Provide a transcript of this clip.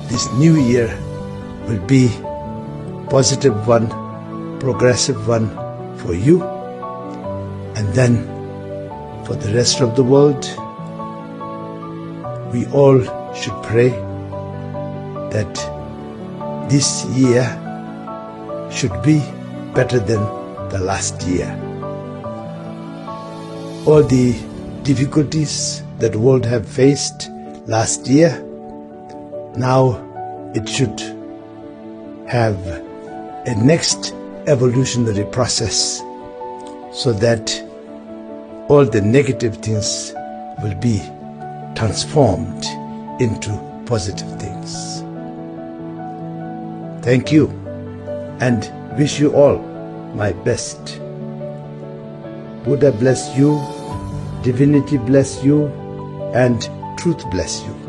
this new year will be positive one, progressive one for you, and then for the rest of the world. We all should pray that this year should be better than the last year. All the difficulties that the world have faced last year, now it should have a next evolutionary process so that all the negative things will be transformed into positive things. Thank you, and wish you all my best. Buddha bless you, divinity bless you, and truth bless you.